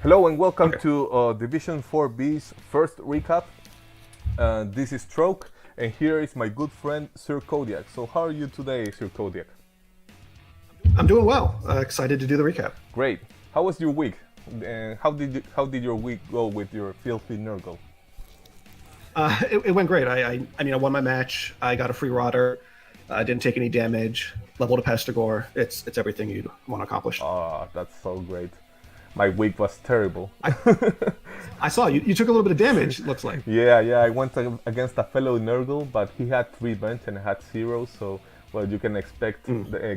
Hello and welcome Okay. to Division 4B's first recap. This is Stroke, and here is my good friend Sir Kodiak. So, how are you today, Sir Kodiak? I'm doing well. Excited to do the recap. Great. How was your week? And how did your week go with your filthy Nurgle? It went great. I won my match. I got a free rotter. I didn't take any damage. Leveled a Pestigore. It's everything you'd want to accomplish. Ah, that's so great. My week was terrible. I saw you took a little bit of damage. It looks like. Yeah, I went against a fellow Nurgle, but he had 3 bench and I had 0, so well, you can expect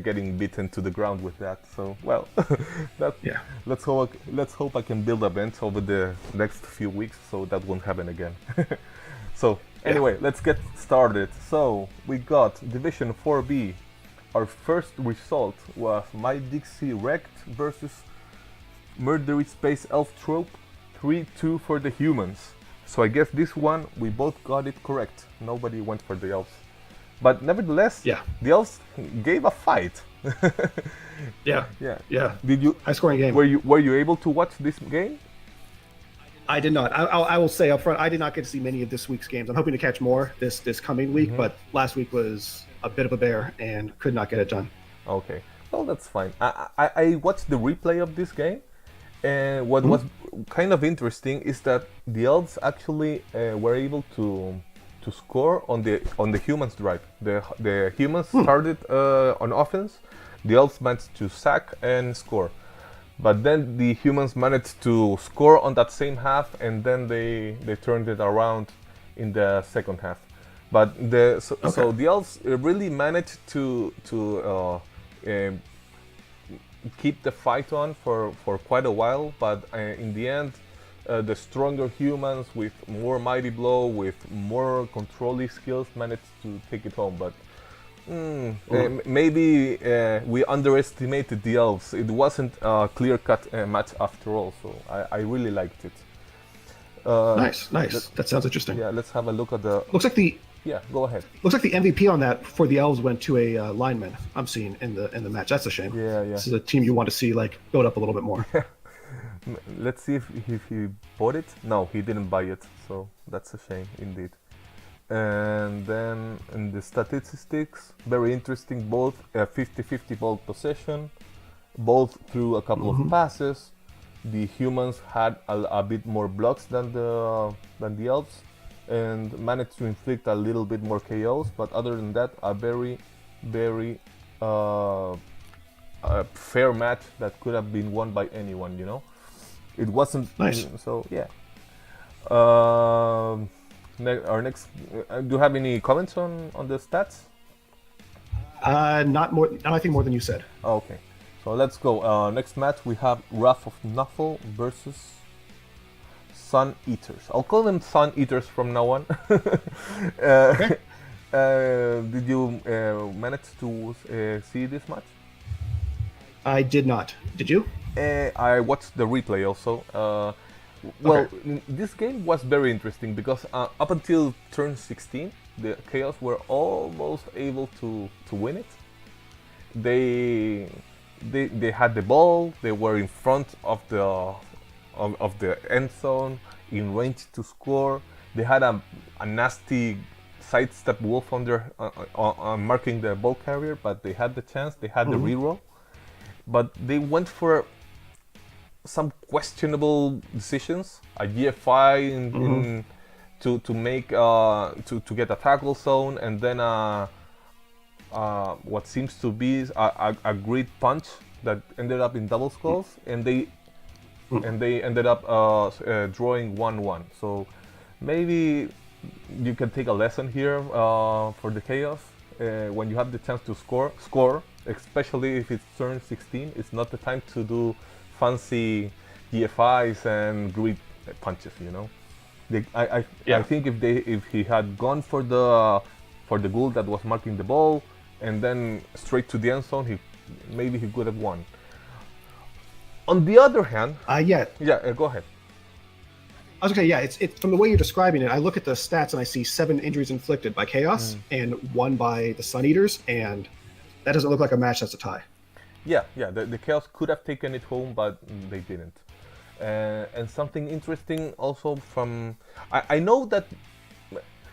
getting beaten to the ground with that. So well, that Yeah. let's hope I can build a bench over the next few weeks, so that won't happen again. So anyway, let's get started. So we got Division 4B. Our first result was My Dixie Wrecked versus Murdery Space Elf Trope, 3-2 for the humans. So I guess this one we both got it correct. Nobody went for the elves. But nevertheless, Yeah. the elves gave a fight. Yeah. Yeah. Yeah. Did you High scoring game. were you able to watch this game? I did not. I will say up front, I did not get to see many of this week's games. I'm hoping to catch more this coming week, but last week was a bit of a bear and could not get it done. Okay. Well, that's fine. I watched the replay of this game, and what was kind of interesting is that the elves actually were able to score on the humans' drive. The humans started on offense. The elves managed to sack and score, but then the humans managed to score on that same half, and then they turned it around in the second half. But so the elves really managed to keep the fight on for quite a while, but in the end, the stronger humans with more mighty blow, with more controlling skills, managed to take it home. But maybe we underestimated the elves. It wasn't a clear-cut match after all, so I really liked it. Nice. That sounds interesting. Yeah, let's have a look at the. Looks like the Go ahead. MVP on that for the elves went to a lineman. I'm seeing in the match. That's a shame. Yeah. This is a team you want to see like build up a little bit more. Let's see if he bought it. No, he didn't buy it, so that's a shame indeed. And then in the statistics, very interesting, both 50-50 ball possession, both through a couple of passes. The humans had a bit more blocks than the elves, and managed to inflict a little bit more KOs. But other than that, a very fair match that could have been won by anyone. It wasn't. Nice. So yeah. Our next. Do you have any comments on the stats? Not more. I think more than you said. Okay, so let's go. Next match we have Wrath of Nuffle versus Sun Eaters. I'll call them Sun Eaters from now on. Okay. Did you manage to see this match? I did not. Did you? I watched the replay also. This game was very interesting because up until turn 16, the Chaos were almost able to win it. They had the ball. They were in front of the end zone, in range to score. They had a nasty sidestep wolf on their marking the ball carrier, but they had the chance. They had the reroll, but they went for some questionable decisions. A GFI to make to get a tackle zone, and then what seems to be a great punch that ended up in double skulls, and they ended up drawing 1-1. So maybe you can take a lesson here for the Chaos. When you have the chance to score, especially if it's turn 16, it's not the time to do fancy GFIs and great punches. I think if he had gone for the goal that was marking the ball and then straight to the end zone, maybe he could have won. On the other hand, go ahead. I was okay. Yeah, it's from the way you're describing it. I look at the stats and I see 7 injuries inflicted by Chaos and 1 by the Sun Eaters, and that doesn't look like a match that's a tie. Yeah. The Chaos could have taken it home, but they didn't. And something interesting also from I know that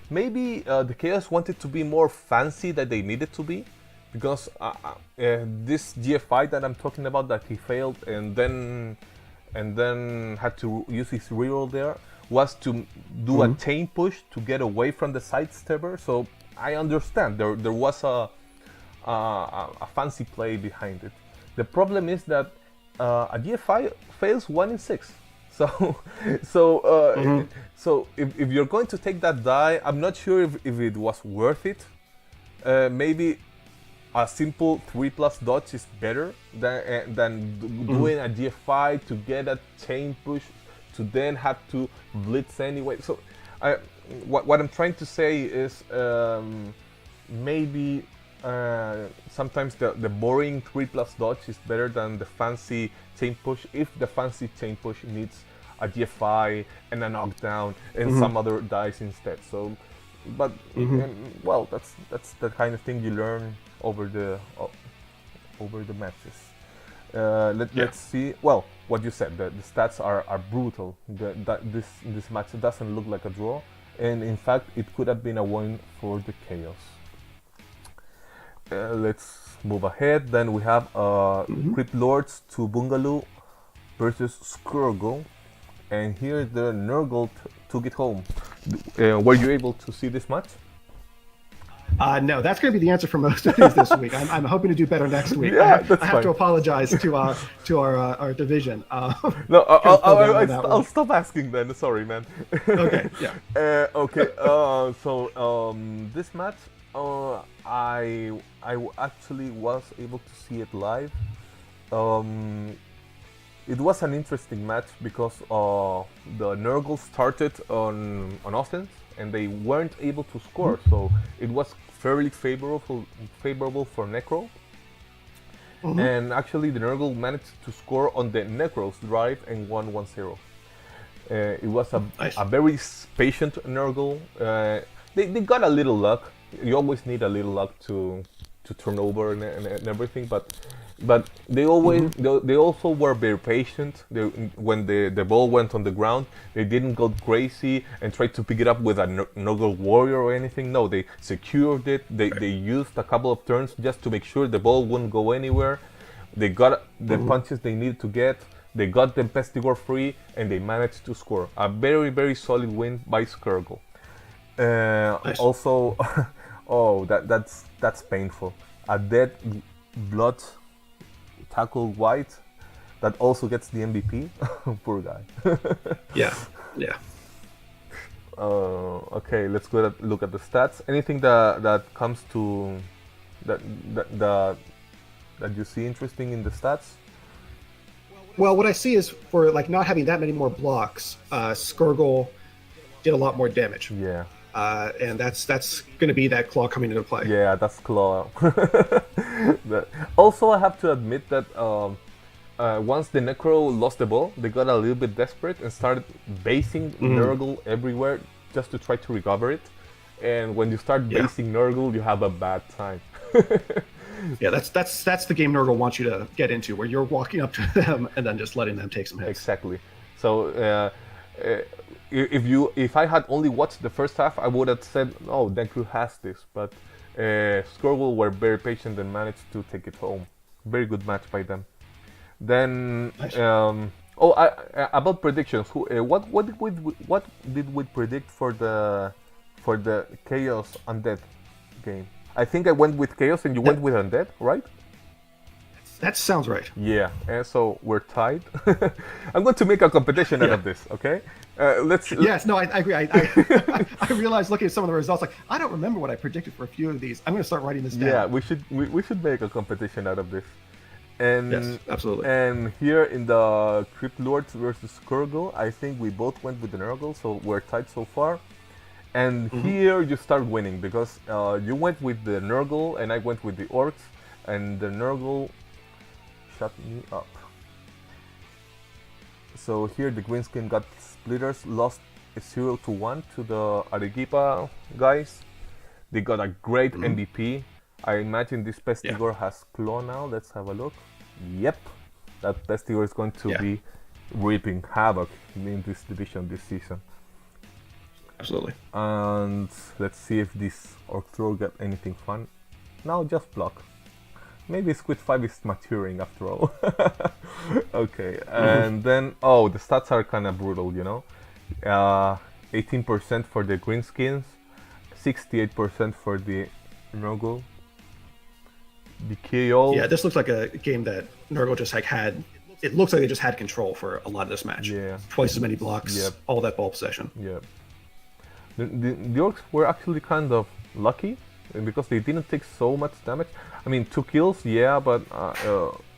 maybe the Chaos wanted to be more fancy than they needed to be, because this GFI that I'm talking about that he failed and then had to use his reroll there was to do a chain push to get away from the side stepper. So I understand there was a fancy play behind it. The problem is that a GFI fails 1 in 6. So, so if you're going to take that die, I'm not sure if it was worth it. Maybe a simple 3+ dodge is better than doing a GFI to get a chain push to then have to blitz anyway. So, what I'm trying to say is maybe sometimes the boring 3+ dodge is better than the fancy chain push if the fancy chain push needs a GFI and a knockdown and some other dice instead. So, but well, that's the kind of thing you learn over the matches. Let's see. Well, what you said, the stats are brutal. This match doesn't look like a draw, and in fact, it could have been a win for the Chaos. Let's move ahead. Then we have Crypt Lords to Bungaloo versus Skruggle, and here the Nurgle took it home. Were you able to see this match? No, that's going to be the answer for most of these this week. I'm hoping to do better next week. Yeah, I have to apologize to our division. No, I'll stop asking then. Sorry, man. Okay, yeah. Okay. So this match, I actually was able to see it live. It was an interesting match because the Nurgle started on offense and they weren't able to score, so it was fairly favorable for Necro. And actually, the Nurgle managed to score on the Necro's drive and won 1-0. It was a very patient Nurgle. They got a little luck. You always need a little luck to turn over and everything, but they always they also were very patient. When the ball went on the ground, they didn't go crazy and try to pick it up with a Nurgle warrior or anything. No, they secured it. They used a couple of turns just to make sure the ball wouldn't go anywhere. They got the punches they needed to get. They got the Pestigore free, and they managed to score a very, very solid win by Skruggle. Nice. Also, oh, that's painful. A dead blood tackle White that also gets the MVP. Poor guy. Yeah. Okay, let's go look at the stats. Anything that comes to that you see interesting in the stats? Well, what I see is for like not having that many more blocks, Skruggle did a lot more damage. Yeah. And that's going to be that claw coming into play. Yeah, that's claw. Also, I have to admit that once the Necro lost the ball, they got a little bit desperate and started basing Nurgle everywhere just to try to recover it. And when you start basing Nurgle, you have a bad time. Yeah, that's the game Nurgle wants you to get into, where you're walking up to them and then just letting them take some hits. Exactly. So if I had only watched the first half, I would have said, "Oh, Necro has this." But Skruggle were very patient and managed to take it home. Very good match by them. Then, nice. About predictions. What did we predict for the Chaos Undead game? I think I went with Chaos and you went with Undead, right? That sounds right. Yeah, and so we're tied. I'm going to make a competition out of this, okay? Yes, no, I agree. I realized looking at some of the results, like, I don't remember what I predicted for a few of these. I'm going to start writing this down. Yeah, we should make a competition out of this. And, yes, absolutely. And here in the Crypt Lords versus Skruggle, I think we both went with the Nurgle, so we're tied so far. And here you start winning because you went with the Nurgle and I went with the Orcs, and the Nurgle shut me up. So here the Greenskin got splitters, lost 0-1 to the Arequipa guys. They got a great MVP. I imagine this Pestigore has claw now. Let's have a look. Yep, that Pestigore is going to be reaping havoc in this division this season. Absolutely. And let's see if this Orc Throw got anything fun. No, just block. Maybe Squid 5 is maturing after all. Okay, and then, oh, the stats are kind of brutal, you know. 18% for the green skins, 68% for the Nurgle. The KO. Yeah, this looks like a game that Nurgle just like had. It looks like they just had control for a lot of this match. Yeah. Twice as many blocks, Yep. all that ball possession. Yeah. The Orcs were actually kind of lucky because they didn't take so much damage. I mean, 2 kills, yeah, but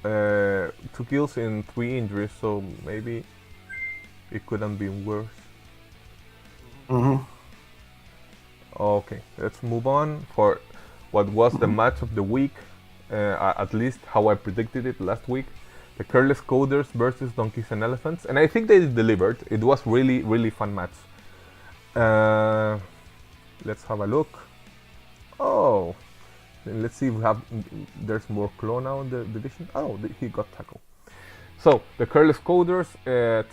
2 kills in 3 injuries, so maybe it couldn't be worse. Okay, let's move on for what was the match of the week, at least how I predicted it last week. The Careless Coders versus Donkeys and Elephants, and I think they delivered. It was really fun match. Let's have a look. Oh, let's see if there's more Claw now in the division. Oh, he got tackled. So the Careless Coders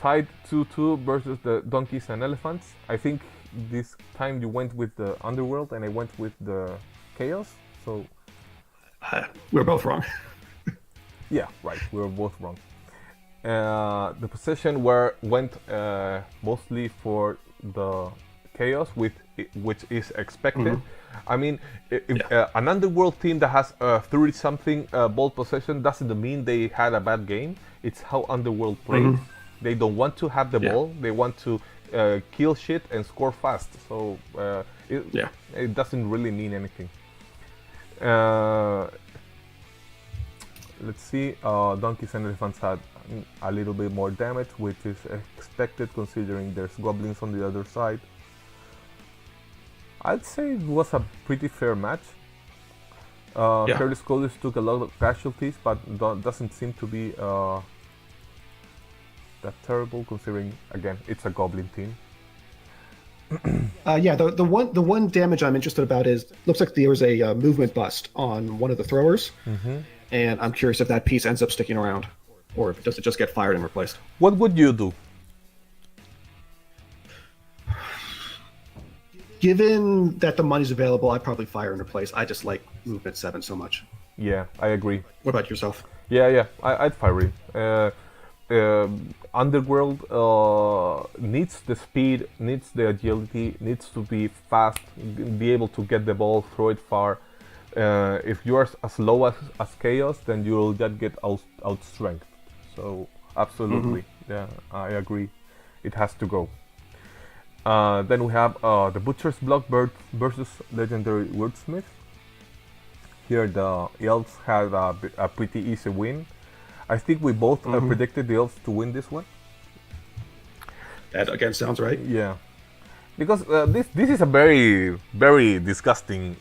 tied 2-2 versus the Donkeys and Elephants. I think this time you went with the Underworld and I went with the Chaos. So we're both wrong. yeah, right. We were both wrong. The possession went mostly for the Chaos, which is expected. I mean, if an Underworld team that has 30-something ball possession doesn't mean they had a bad game. It's how Underworld plays. They don't want to have the ball. They want to kill shit and score fast. So it doesn't really mean anything. Let's see. Donkeys and Elephants had a little bit more damage, which is expected considering there's goblins on the other side. I'd say it was a pretty fair match. Careless Coders took a lot of casualties, but doesn't seem to be that terrible considering, again, it's a goblin team. The one damage I'm interested about is looks like there was a movement bust on one of the throwers, and I'm curious if that piece ends up sticking around, or if does it just get fired and replaced. What would you do? Given that the money's available, I'd probably fire and replace. I just like movement 7 so much. Yeah, I agree. What about yourself? Yeah, I'd fire it. Underworld needs the speed, needs the agility, needs to be fast, be able to get the ball, throw it far. If you are as low as Chaos, then you will get outstrength. So absolutely, yeah, I agree. It has to go. Then we have the Butcher's Block versus Legendary Wordsmith. Here the Elves had a pretty easy win. I think we both predicted the Elves to win this one. That again sounds right. Yeah, because this is a very disgusting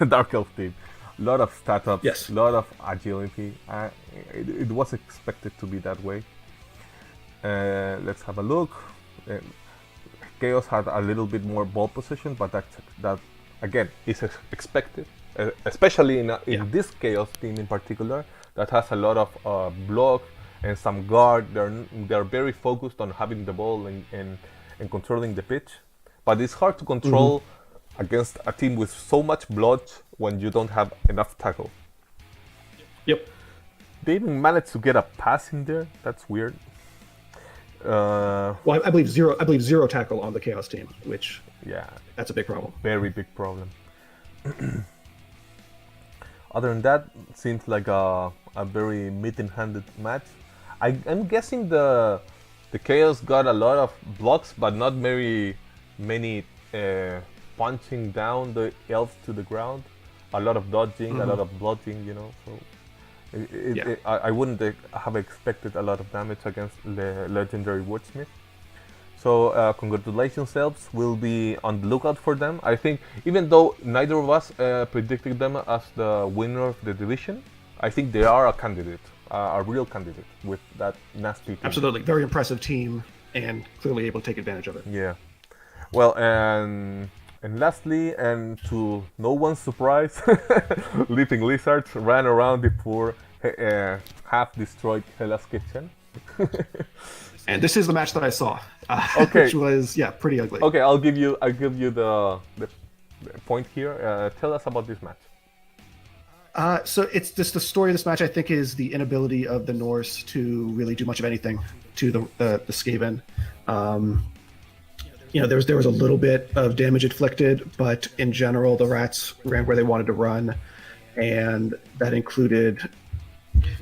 Dark Elf team. A lot of stat ups, yes. A lot of agility. It was expected to be that way. Let's have a look. Chaos had a little bit more ball position, but that again is expected, especially in this Chaos team in particular that has a lot of block and some guard. They're very focused on having the ball and controlling the pitch, but it's hard to control against a team with so much blood when you don't have enough tackle. Yep. They even managed to get a pass in there. That's weird. Well, I believe zero tackle on the Chaos team, which that's a big problem. Very big problem. Other than that, it seems like a very meat-handed match. I'm guessing the Chaos got a lot of blocks, but not very many punching down the Elves to the ground. A lot of dodging, a lot of blocking, you know. So. I wouldn't have expected a lot of damage against the Legendary Wordsmith. So congratulations, Elves. We'll be on the lookout for them. I think even though neither of us predicted them as the winner of the division, I think they are a candidate, a real candidate with that nasty team. Absolutely. Very impressive team and clearly able to take advantage of it. Yeah. Well, and lastly, and to no one's surprise, Leaping Lizards ran around the poor, half-destroyed Hela's Kitchen. And this is the match that I saw, Okay. which was pretty ugly. Okay, I'll give you the point here. Tell us about this match. So it's just the story of this match. I think is the inability of the Norse to really do much of anything to the Skaven. There was a little bit of damage inflicted, but in general, the rats ran where they wanted to run, and that included.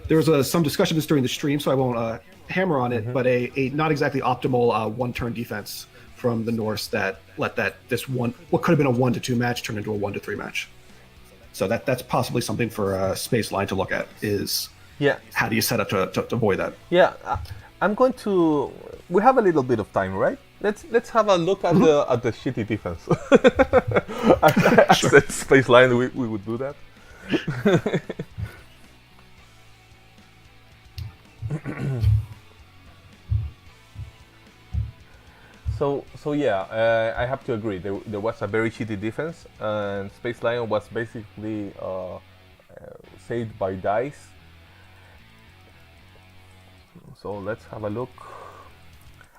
There was some discussion of this during the stream, so I won't hammer on it. But a not exactly optimal one-turn defense from the Norse that let what could have been a 1-2 match turn into a 1-3 match. So that's possibly something for Space Line to look at. Is how do you set up to avoid that? Yeah, I'm going to. We have a little bit of time, right? Let's have a look at the shitty defense. I said Space Line, we would do that. So yeah, I have to agree. There was a very shitty defense, and Space Lion was basically saved by dice. So let's have a look.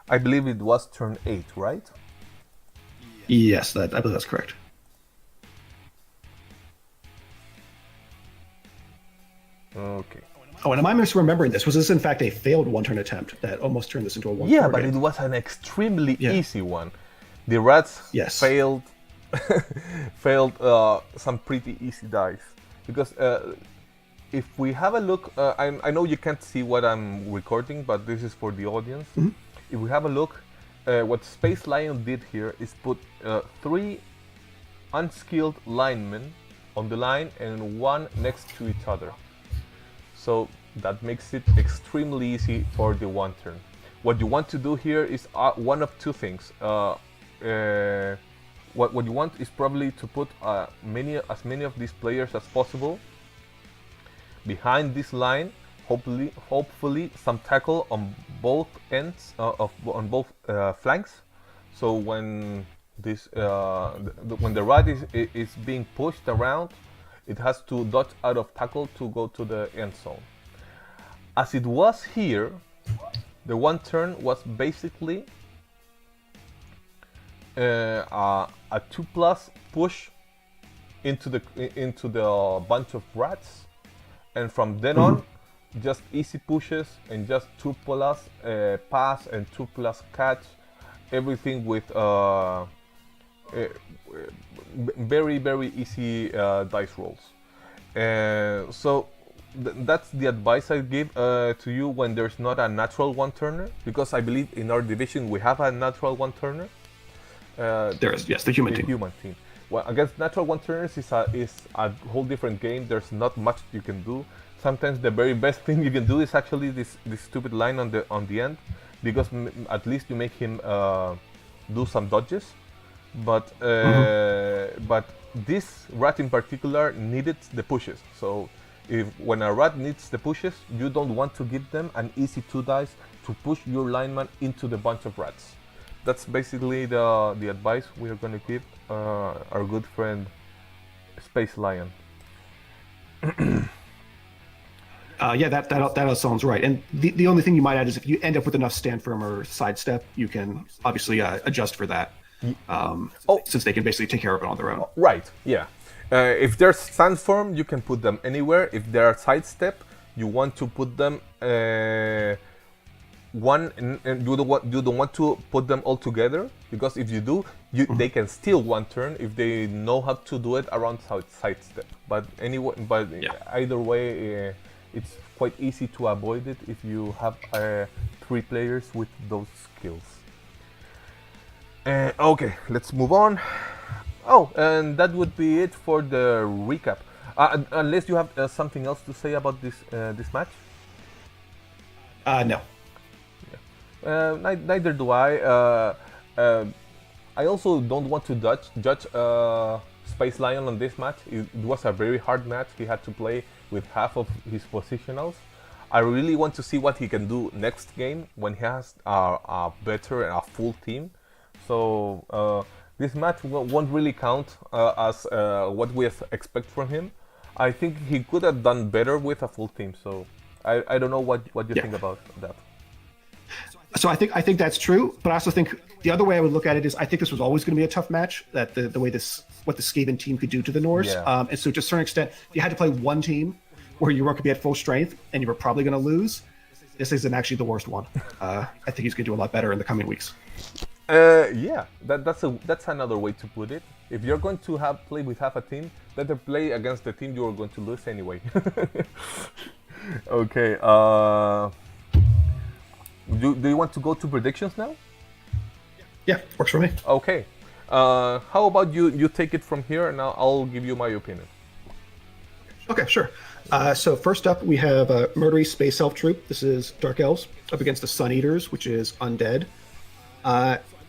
I believe it was turn 8, right? Yes, I believe that's correct. Okay. Oh, and am I misremembering this? Was this in fact a failed one-turn attempt that almost turned this into a 1-4 Yeah, but game? it was an extremely easy one. The rats failed some pretty easy dice because if we have a look, I know you can't see what I'm recording, but this is for the audience. Mm-hmm. If we have a look, what Space Lion did here is put 3 unskilled linemen on the line and 1 next to each other. So that makes it extremely easy for the 1-turn. What you want to do here is one of 2 things. What you want is probably to put as many of these players as possible behind this line. Hopefully some tackle on both ends on both flanks. So when when the rat is being pushed around, it has to dodge out of tackle to go to the end zone. As it was here, the 1-turn was basically a 2+ push into the bunch of rats, and from then on, just easy pushes and just 2+ pass and 2+ catch, everything with very easy dice rolls. So that's the advice I give to you when there's not a natural 1-turner, because I believe in our division we have a natural 1-turner. There is, yes, the human team. Well, against natural 1-turners is a whole different game. There's not much you can do. Sometimes the very best thing you can do is actually this stupid line on the end, because at least you make him do some dodges. But this rat in particular needed the pushes. So when a rat needs the pushes, you don't want to give them an easy 2 dice to push your lineman into the bunch of rats. That's basically the advice we are going to give our good friend Space Lion. That sounds right. And the only thing you might add is if you end up with enough stand firm or sidestep, you can obviously adjust for that. Since they can basically take care of it on their own. Right, yeah. If there's stand firm, you can put them anywhere. If there are sidestep, you want to put them and you don't want to put them all together, because if you do, they can steal 1-turn if they know how to do it around sidestep. But anyway, either way, it's quite easy to avoid it if you have 3 players with those skills. Okay, let's move on. Oh, and that would be it for the recap. Unless you have something else to say about this match? No. Neither do I. I also don't want to judge Space Lion on this match. It was a very hard match. He had to play with half of his positionals. I really want to see what he can do next game when he has a better and a full team. So this match won't really count as what we expect from him. I think he could have done better with a full team. So I don't know what you think about that. So I think that's true, but I also think the other way I would look at it is I think this was always going to be a tough match. That the way what the Skaven team could do to the Norse, Yeah. and so to a certain extent, if you had to play one team where you weren't going to be at full strength and you were probably going to lose, this isn't actually the worst one. I think he's going to do a lot better in the coming weeks. Yeah, that's another way to put it. If you're going to play with half a team, better play against the team you are going to lose anyway. Okay. Do you want to go to predictions now? Yeah, works for me. Okay. How about you take it from here, and I'll give you my opinion. Okay, sure. So first up, we have a Murdery Space Elf Troop. This is Dark Elves up against the Sun Eaters, which is Undead.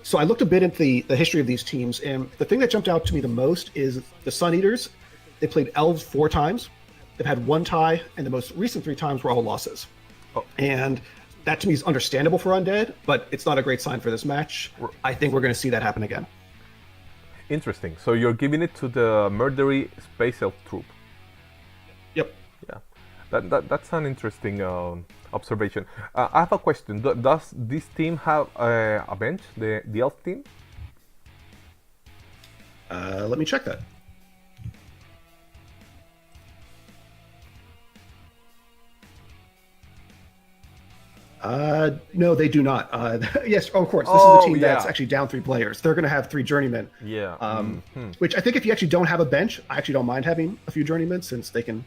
So I looked a bit at the history of these teams, and the thing that jumped out to me the most is the Sun Eaters. They played Elves 4 times. They've had 1 tie, and the most recent 3 times were all losses. Oh. And that to me is understandable for Undead, but it's not a great sign for this match. I think we're going to see that happen again. Interesting. So you're giving it to the Murdery Space Elf Troop. Yep. Yeah, that's an interesting observation. I have a question. Does this team have a bench, the Elf team? Let me check that. No, they do not. Yes, of course. This is the team that's actually down 3 players. They're going to have 3 journeymen. Yeah. Which I think if you actually don't have a bench, I actually don't mind having a few journeymen since they can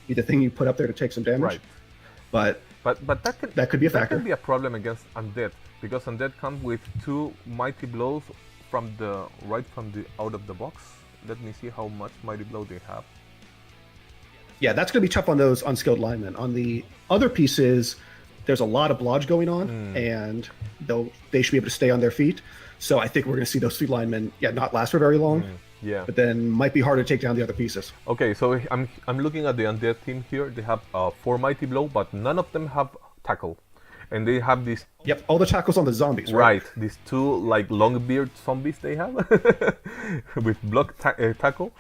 be the thing you put up there to take some damage. Right. But that could be a factor. That could be a problem against Undead, because Undead comes with 2 mighty blows from the out of the box. Let me see how much mighty blow they have. Yeah, that's going to be tough on those unskilled linemen. On the other pieces, there's a lot of blodge going on, and they should be able to stay on their feet. So I think we're going to see those 3 linemen, not last for very long. Yeah. But then might be harder to take down the other pieces. Okay, so I'm looking at the Undead team here. They have 4 mighty blow, but none of them have tackle, and they have these. Yep, all the tackles on the zombies. Right, these 2 like long-beard zombies they have with block tackle.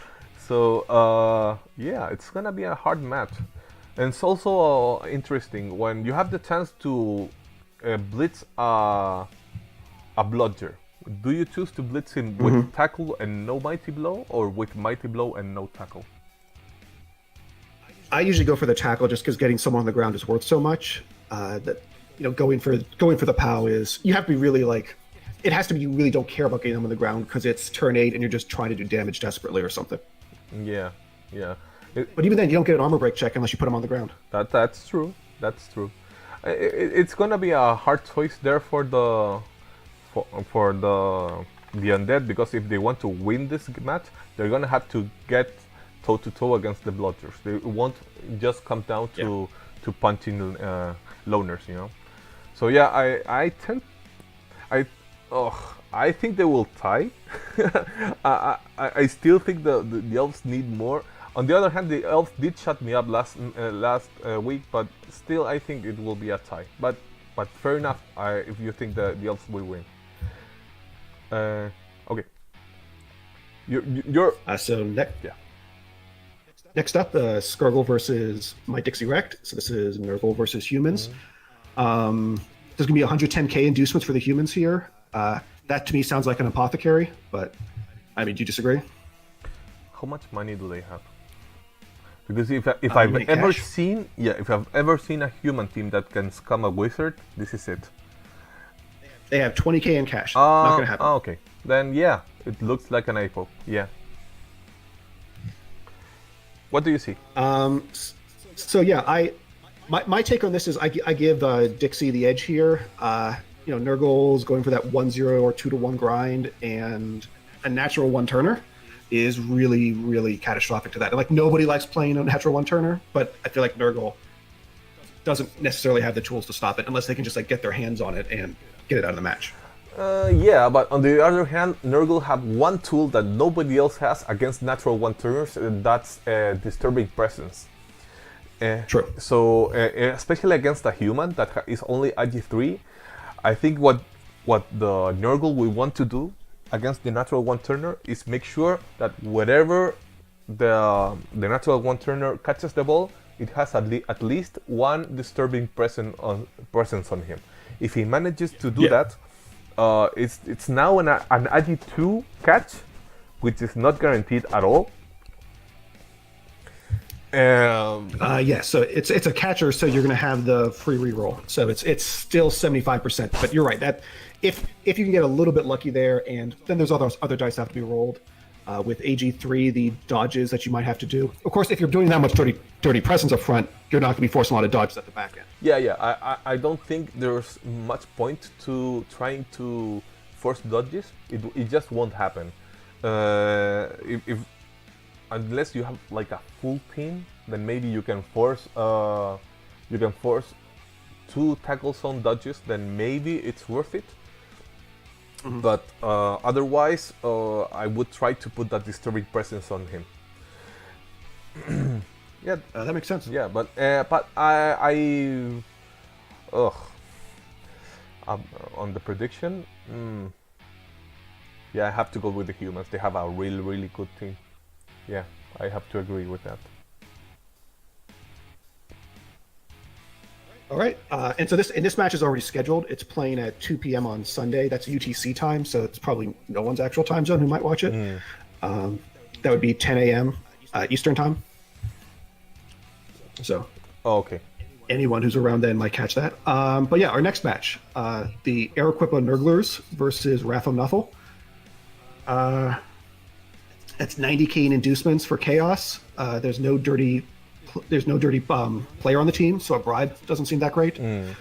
So yeah, it's gonna be a hard match. And it's also interesting when you have the chance to blitz a bludger. Do you choose to blitz him with tackle and no mighty blow, or with mighty blow and no tackle? I usually go for the tackle just because getting someone on the ground is worth so much. That going for the POW is, you have to be really it has to be you really don't care about getting them on the ground because it's turn 8 and you're just trying to do damage desperately or something. Yeah. But even then, you don't get an armor break check unless you put them on the ground. That's true. It's gonna be a hard choice there for the Undead, because if they want to win this match, they're gonna have to get toe to toe against the Bludgers. They won't just come down to punching loners, So yeah, I think they will tie. I still think the Elves need more. On the other hand, the Elves did shut me up last week, but still I think it will be a tie. But fair enough if you think the Elves will win. Okay. You're so next up, Skirgle versus My Dixie Wrecked. So this is Nurgle versus humans. There's gonna be 110k inducements for the humans here. That to me sounds like an apothecary, but I mean, do you disagree? How much money do they have? Because if I've ever seen a human team that can scum a wizard, this is it. They have 20k in cash. Not gonna happen. Okay. Then yeah, it looks like an APO. Yeah. What do you see? So yeah, my take on this is I give Dixie the edge here. Nurgle's going for that 1-0 or 2-1 grind, and a natural 1-turner is really, really catastrophic to that. And nobody likes playing a natural 1-turner, but I feel like Nurgle doesn't necessarily have the tools to stop it unless they can just get their hands on it and get it out of the match. Yeah, but on the other hand, Nurgle have one tool that nobody else has against natural 1-turners, and that's Disturbing Presence. True. So, especially against a human that is only IG3, I think what the Nurgle will want to do against the natural 1-turner is make sure that wherever the natural 1-turner catches the ball, it has at least one Disturbing presence on him. If he manages to do that, it's now an Agi2 catch, which is not guaranteed at all. So it's a catcher, so you're going to have the free reroll. So it's still 75%. But you're right, that if you can get a little bit lucky there, and then there's other dice that have to be rolled. With AG3, the dodges that you might have to do. Of course, if you're doing that much dirty presence up front, you're not going to be forcing a lot of dodges at the back end. Yeah. I don't think there's much point to trying to force dodges. It just won't happen. If unless you have like a full team, then maybe you can force 2 tackle zone dodges. Then maybe it's worth it. Mm-hmm. But otherwise, I would try to put that disturbing presence on him. Yeah, that makes sense. Yeah, but on the prediction, yeah, I have to go with the humans. They have a really, really good team. Yeah, I have to agree with that. All right, and so this match is already scheduled. It's playing at 2 p.m. on Sunday. That's UTC time, so it's probably no one's actual time zone who might watch it. That would be 10 a.m. Eastern time. So, okay. Anyone who's around then might catch that. But yeah, our next match, the Aeroquipa Nurglers versus Ratham Nuffle. That's 90k in inducements for Chaos. There's no dirty player on the team, so a bribe doesn't seem that great.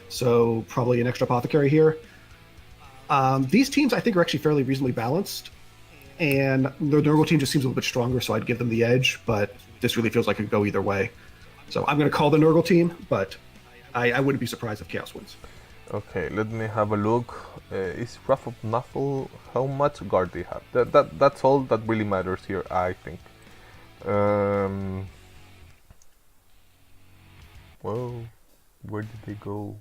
So probably an extra apothecary here. These teams, I think, are actually fairly reasonably balanced, and the Nurgle team just seems a little bit stronger, so I'd give them the edge, but this really feels like it could go either way. So I'm going to call the Nurgle team, but I wouldn't be surprised if Chaos wins. Okay, let me have a look. Is Wrath of Nuffle, how much guard they have? That's all that really matters here, I think. Whoa, where did they go?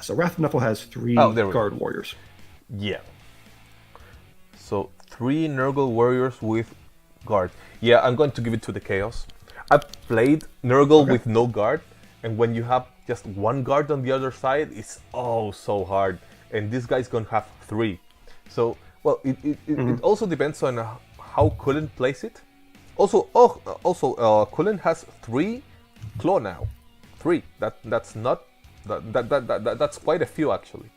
So Wrath of Nuffle has 3 guard warriors. Yeah. So 3 Nurgle warriors with guard. Yeah, I'm going to give it to the Chaos. I've played Nurgle with no guard, and when you have just 1 guard on the other side, it's so hard. And this guy's gonna have 3. So, well, it also depends on how Cullen plays it. Also, Cullen has 3 claw now. 3. That's quite a few actually.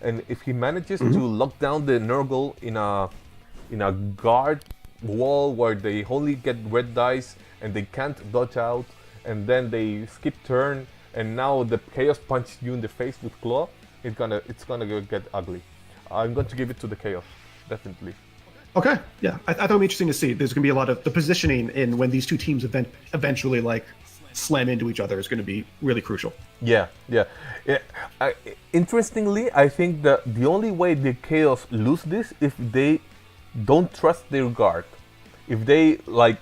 And if he manages to lock down the Nurgle in a guard wall where they only get red dice and they can't dodge out, and then they skip turn, and now the Chaos punches you in the face with claw, it's gonna get ugly. I'm going to give it to the Chaos, definitely. Okay, yeah, I thought it would be interesting to see. There's going to be a lot of the positioning in when these 2 teams eventually like slam into each other is going to be really crucial. Yeah. Interestingly, I think that the only way the Chaos lose this if they don't trust their guard. If they like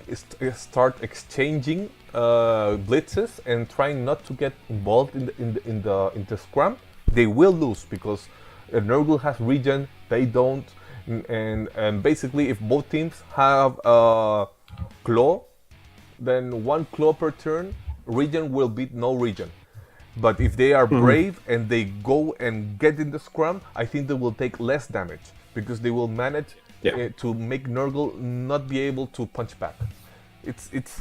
start exchanging blitzes and trying not to get involved in the scrum, they will lose because Nurgle has regen, they don't, and basically if both teams have claw, then 1 claw per turn, regen will beat no regen. But if they are brave and they go and get in the scrum, I think they will take less damage because they will manage to make Nurgle not be able to punch back. It's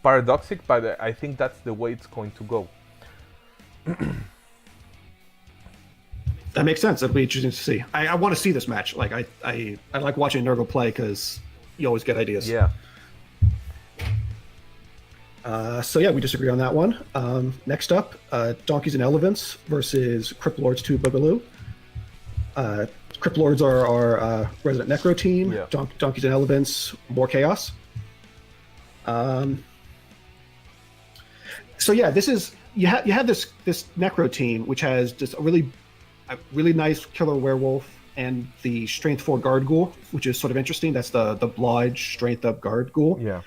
paradoxic, but I think that's the way it's going to go. That makes sense. That'll be interesting to see. I want to see this match. Like I like watching Nurgle play because you always get ideas. Yeah. So yeah, we disagree on that one. Next up, Donkeys and Elephants versus Crypt Lords 2 Boogaloo. Crypt Lords are our resident Necro team. Yeah. Donkeys and Elephants, more chaos. So yeah, this is you have this Necro team which has just a really nice killer werewolf and the strength 4 guard ghoul, which is sort of interesting. That's the Blodge strength up guard ghoul. Yeah.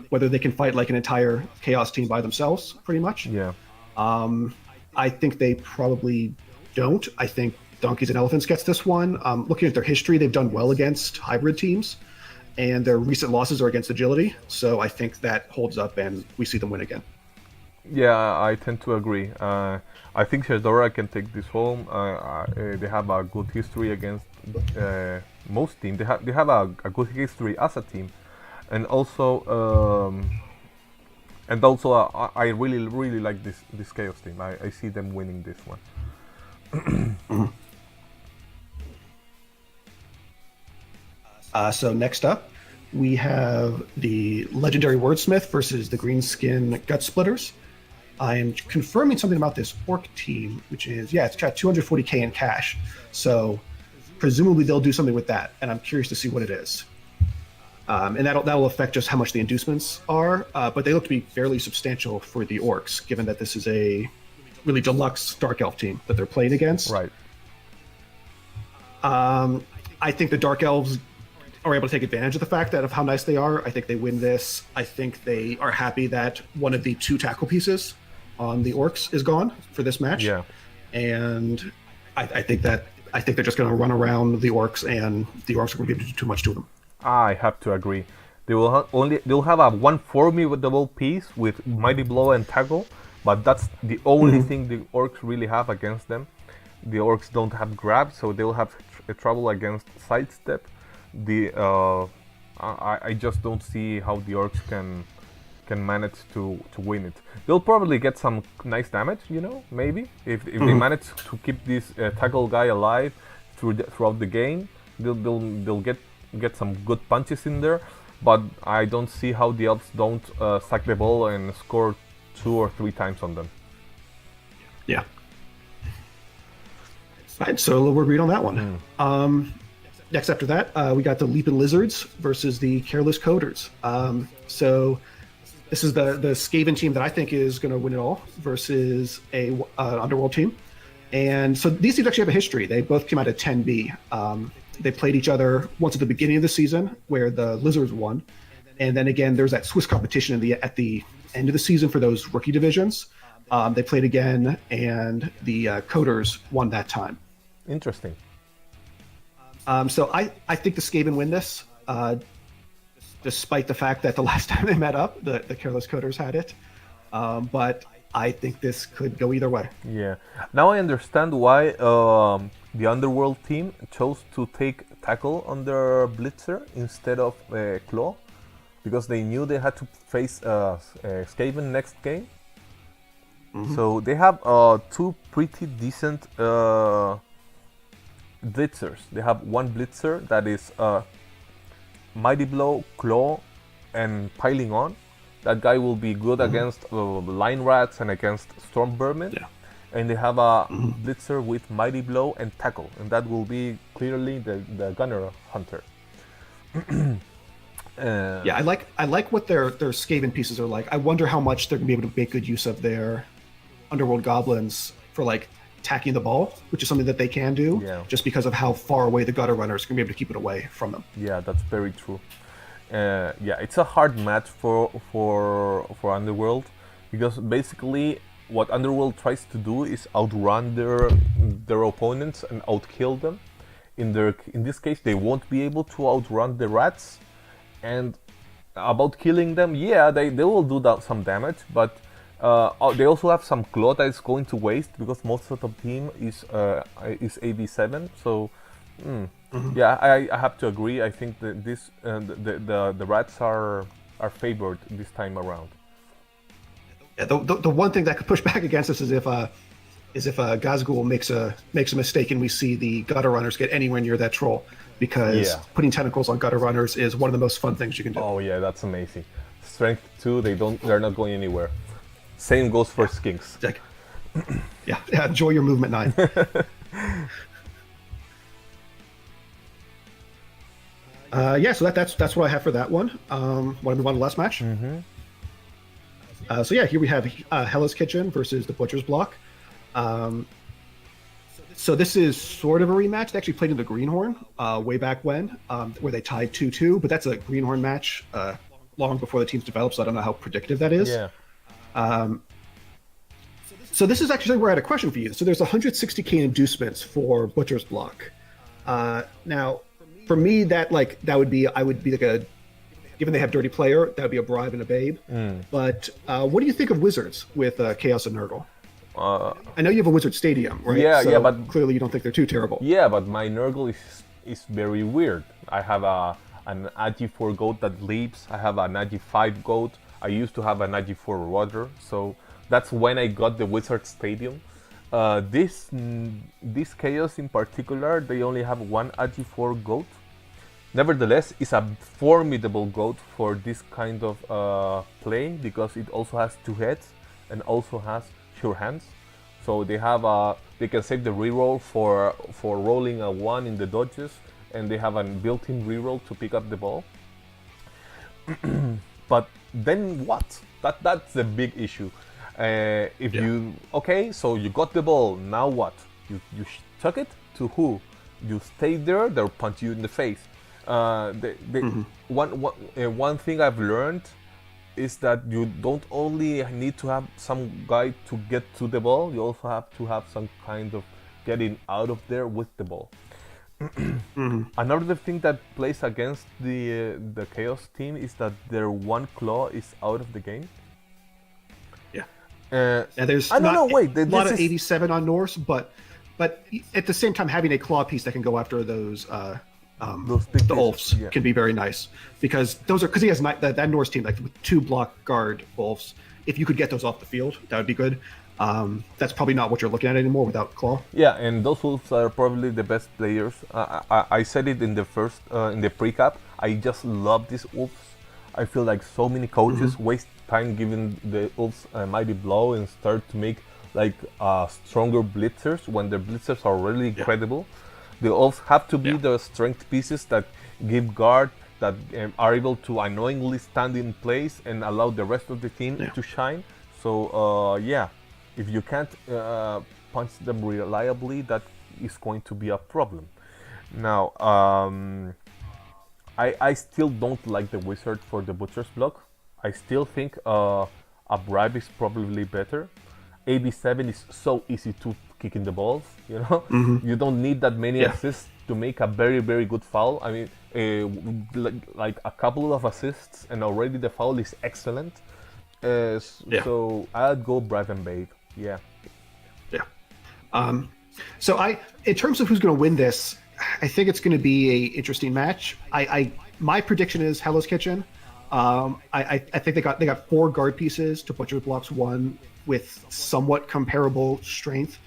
Whether they can fight like an entire chaos team by themselves, pretty much. Yeah. I think they probably don't. I think Donkeys and Elephants gets this one. Looking at their history, they've done well against hybrid teams, and their recent losses are against agility. So I think that holds up, and we see them win again. Yeah, I tend to agree. I think Shedora can take this home. They have a good history against most teams. They have a good history as a team, and also I really like this Chaos team. I see them winning this one. So next up, we have the legendary wordsmith versus the greenskin gut splitters. I am confirming something about this orc team, which is it's got 240k in cash. So presumably they'll do something with that, and I'm curious to see what it is. And that'll affect just how much the inducements are, but they look to be fairly substantial for the orcs, given that this is a really deluxe dark elf team that they're playing against. Right. I think the dark elves are able to take advantage of the fact that of how nice they are. I think they win this. I think they are happy that one of the 2 tackle pieces on the orcs is gone for this match. Yeah. And I think they're just going to run around the orcs, and the orcs are going to be able to do too much to them. I have to agree. They'll have a one formidable piece with Mighty Blow and Tackle, but that's the only thing the orcs really have against them. The orcs don't have grab, so they'll have trouble against sidestep. I just don't see how the orcs can manage to win it. They'll probably get some nice damage, maybe if they manage to keep this tackle guy alive throughout the game. They'll get some good punches in there, but I don't see how the elves don't sack the ball and score 2 or 3 times on them. Yeah. All right, so a little word read on that one. Next after that, we got the Leaping Lizards versus the Careless Coders. So this is the Skaven team that I think is going to win it all versus a Underworld team. And so these teams actually have a history. They both came out at 10B. They played each other once at the beginning of the season, where the Lizards won. And then again, there's that Swiss competition at the end of the season for those rookie divisions. They played again, and the Coders won that time. Interesting. So I think the Skaven win this, despite the fact that the last time they met up, the Careless Coders had it. But I think this could go either way. Yeah. Now I understand why the Underworld team chose to take Tackle on their Blitzer instead of Claw, because they knew they had to face Skaven next game. So they have 2 pretty decent blitzers. They have one blitzer that is Mighty Blow, Claw, and Piling On. That guy will be good against Line Rats and against Storm Vermin. Yeah. And they have a blitzer with Mighty Blow and Tackle, and that will be clearly the Gunner Hunter. I like what their Skaven pieces are like. I wonder how much they're gonna be able to make good use of their Underworld Goblins for tacking the ball, which is something that they can do, just because of how far away the Gutter Runners can be able to keep it away from them. Yeah, that's very true. It's a hard match for Underworld, because basically what Underworld tries to do is outrun their opponents and outkill them. In this case, they won't be able to outrun the rats, and about killing them, they will do some damage, but they also have some claw that is going to waste, because most of the team is AB7. So I have to agree. I think that the rats are favored this time around. Yeah, the one thing that could push back against us is if Gazgul makes a mistake and we see the Gutter Runners get anywhere near that troll, because putting tentacles on Gutter Runners is one of the most fun things you can do. Oh yeah, that's amazing. Strength 2, they're not going anywhere. Same goes for Skinks. Enjoy your movement 9. So that's what I have for that one. Want to move on to the last match? Here we have Hella's Kitchen versus the Butcher's Block. So this is sort of a rematch. They actually played in the Greenhorn way back when, where they tied 2-2, but that's a Greenhorn match long before the teams developed, so I don't know how predictive that is. Yeah. So this is actually where I had a question for you. So there's 160k inducements for Butcher's Block. Now, for me, I would be like given they have Dirty Player, that would be a bribe and a babe. But what do you think of Wizards with Chaos and Nurgle? I know you have a Wizard Stadium, right? Yeah, but clearly you don't think they're too terrible. Yeah, but my Nurgle is very weird. I have an AG4 goat that leaps. I have an AG5 goat. I used to have an AG4 rudder. So that's when I got the Wizard Stadium. This Chaos in particular, they only have one AG4 goat. Nevertheless, it's a formidable goat for this kind of play because it also has 2 heads and also has sure hands. So they can save the reroll for rolling a 1 in the dodges, and they have a built-in reroll to pick up the ball. But then what? That's the big issue. So you got the ball, now what? You took it to who? You stay there, they'll punch you in the face. One thing I've learned is that you don't only need to have some guy to get to the ball, you also have to have some kind of getting out of there with the ball. Another thing that plays against the Chaos team is that their one claw is out of the game. There's a lot of 87 on Norse, but at the same time, having a claw piece that can go after those the Ulfs can be very nice because he has that Norse team like with 2 block guard Ulfs. If you could get those off the field, that would be good. That's probably not what you're looking at anymore without claw. Yeah, and those Ulfs are probably the best players. I said it in the first in the pre-cap. I just love these Ulfs. I feel like so many coaches waste time giving the Ulfs a mighty blow and start to make like stronger blitzers when their blitzers are really incredible. The Ulfs have to be the strength pieces that give guard, that are able to annoyingly stand in place and allow the rest of the team to shine. So if you can't punch them reliably, that is going to be a problem. Now, I still don't like the Wizard for the Butcher's block. I still think a bribe is probably better. AB7 is so easy to kick in the balls, you know? You don't need that many assists to make a very, very good foul. I mean, like a couple of assists and already the foul is excellent. So I'd go bribe and bait. Yeah. So in terms of who's going to win this, I think it's going to be an interesting match. My prediction is Hell's Kitchen. I think they got 4 guard pieces to Butcher blocks 1 with somewhat comparable strength,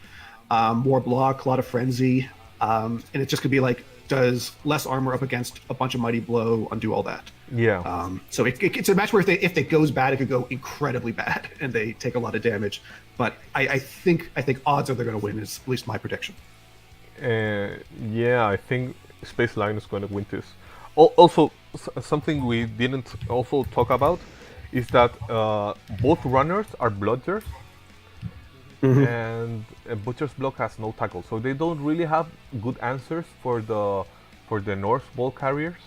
more block, a lot of frenzy, and it's just gonna be like, does less armor up against a bunch of mighty blow undo all that? Yeah. So it's a match where if it goes bad, it could go incredibly bad, and they take a lot of damage. But I think odds are they're gonna win. Is at least my prediction. I think Space Line is going to win this. Also, something we didn't also talk about is that both runners are bludgers, and Butcher's block has no tackle, so they don't really have good answers for the Norse ball carriers.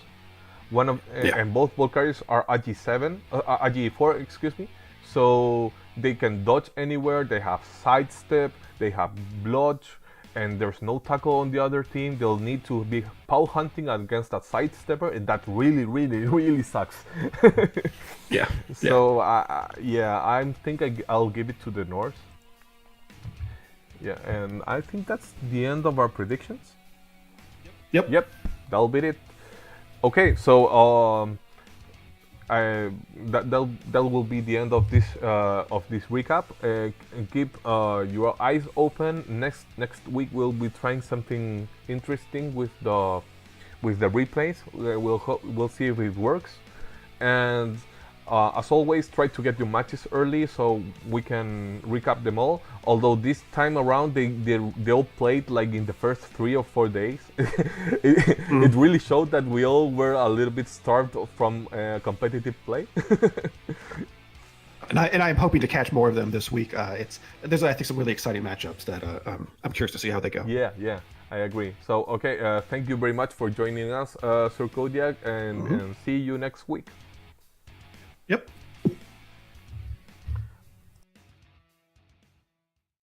And both ball carriers are AG4, excuse me. So they can dodge anywhere. They have sidestep. They have bludge. And there's no tackle on the other team. They'll need to be pow hunting against that sidestepper, and that really, really, really sucks. So I think I'll give it to the Norse. Yeah, and I think that's the end of our predictions. Yep, that'll be it. Okay, so that will be the end of this recap. Keep your eyes open. Next week we'll be trying something interesting with the replays. We'll see if it works. And as always, try to get your matches early so we can recap them all. Although this time around they all played like in the first 3 or 4 days. It really showed that we all were a little bit starved from competitive play. And I'm hoping to catch more of them this week. There's I think some really exciting matchups that I'm curious to see how they go. Yeah, I agree. So okay, thank you very much for joining us, Sir Kodiak, and see you next week. Yep.